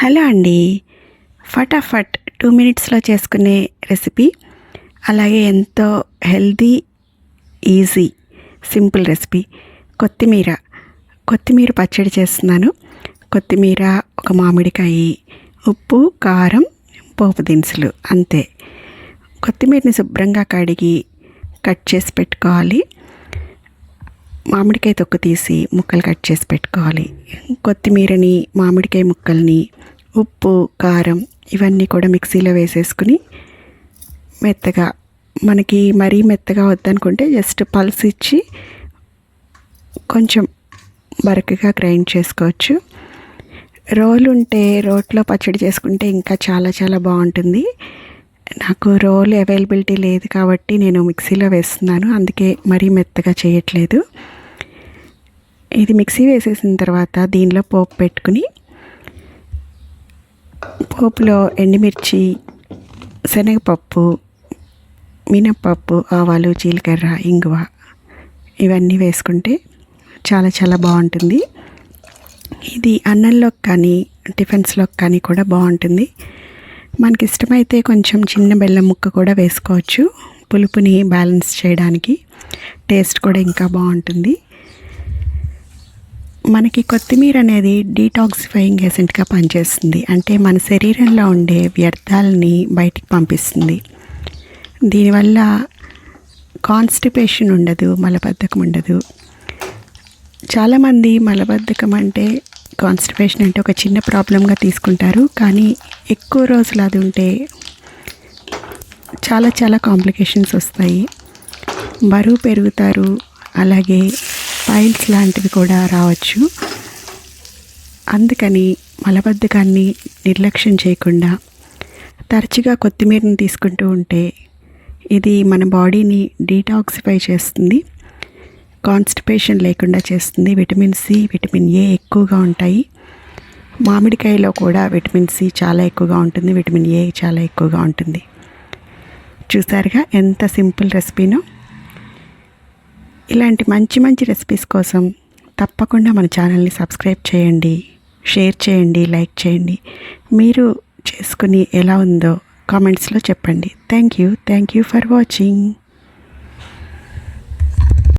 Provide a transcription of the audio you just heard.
Hello అండి. ఫటాఫట్ 2 మినిట్స్లో చేసుకునే రెసిపీ, అలాగే ఎంతో హెల్దీ, ఈజీ, సింపుల్ రెసిపీ. కొత్తిమీర పచ్చడి చేస్తున్నాను. కొత్తిమీర, ఒక మామిడికాయ, ఉప్పు, కారం, పోపు దినుసులు, అంతే. కొత్తిమీరని శుభ్రంగా కడిగి కట్ చేసి పెట్టుకోవాలి. మామిడికాయ తొక్కు తీసి ముక్కలు కట్ చేసి పెట్టుకోవాలి. కొత్తిమీరని, మామిడికాయ ముక్కల్ని, ఉప్పు, కారం ఇవన్నీ కూడా మిక్సీలో వేసేసుకుని మెత్తగా, మనకి మరీ మెత్తగా వద్దనుకుంటే జస్ట్ పల్స్ ఇచ్చి కొంచెం బరకగా గ్రైండ్ చేసుకోవచ్చు. రోలు ఉంటే రోట్లో పచ్చడి చేసుకుంటే ఇంకా చాలా చాలా బాగుంటుంది. నాకు రోల్ అవైలబిలిటీ లేదు కాబట్టి నేను మిక్సీలో వేస్తున్నాను, అందుకే మరీ మెత్తగా చేయట్లేదు. ఇది మిక్సీ వేసేసిన తర్వాత దీనిలో పోపు పెట్టుకుని, పోపులో ఎండుమిర్చి, శనగపప్పు, మినప్పప్పు, ఆవాలు, జీలకర్ర, ఇంగువ ఇవన్నీ వేసుకుంటే చాలా చాలా బాగుంటుంది. ఇది అన్నంలోకి కానీ టిఫిన్స్లోకి కానీ కూడా బాగుంటుంది. మనకి ఇష్టమైతే కొంచెం చిన్న బెల్లం ముక్క కూడా వేసుకోవచ్చు, పులుపుని బ్యాలెన్స్ చేయడానికి. టేస్ట్ కూడా ఇంకా బాగుంటుంది. మనకి కొత్తిమీర అనేది డీటాక్సిఫైయింగ్ ఏజెంట్గా పనిచేస్తుంది. అంటే మన శరీరంలో ఉండే వ్యర్థాలని బయటికి పంపిస్తుంది. దీనివల్ల కాన్స్టిపేషన్ ఉండదు, మలబద్ధకం ఉండదు. చాలామంది మలబద్ధకం అంటే, కాన్స్టిపేషన్ అంటే ఒక చిన్న ప్రాబ్లంగా తీసుకుంటారు. కానీ ఎక్కువ రోజులు అది ఉంటే చాలా చాలా కాంప్లికేషన్స్ వస్తాయి. బరువు పెరుగుతారు, అలాగే పైల్స్ లాంటివి కూడా రావచ్చు. అందుకని మలబద్ధకాన్ని నిర్లక్ష్యం చేయకుండా తరచుగా కొత్తిమీరని తీసుకుంటూ ఉంటే ఇది మన బాడీని డీటాక్సిఫై చేస్తుంది, కాన్స్టిపేషన్ లేకుండా చేస్తుంది. విటమిన్ సి, విటమిన్ ఏ ఎక్కువగా ఉంటాయి. మామిడికాయలో కూడా విటమిన్ సి చాలా ఎక్కువగా ఉంటుంది, విటమిన్ ఏ చాలా ఎక్కువగా ఉంటుంది. చూసారుగా ఎంత సింపుల్ రెసిపీనో. ఇలాంటి మంచి మంచి రెసిపీస్ కోసం తప్పకుండా మన ఛానల్ని సబ్స్క్రైబ్ చేయండి, షేర్ చేయండి, లైక్ చేయండి. మీరు చేసుకుని ఎలా ఉందో కామెంట్స్లో చెప్పండి. Thank you for watching.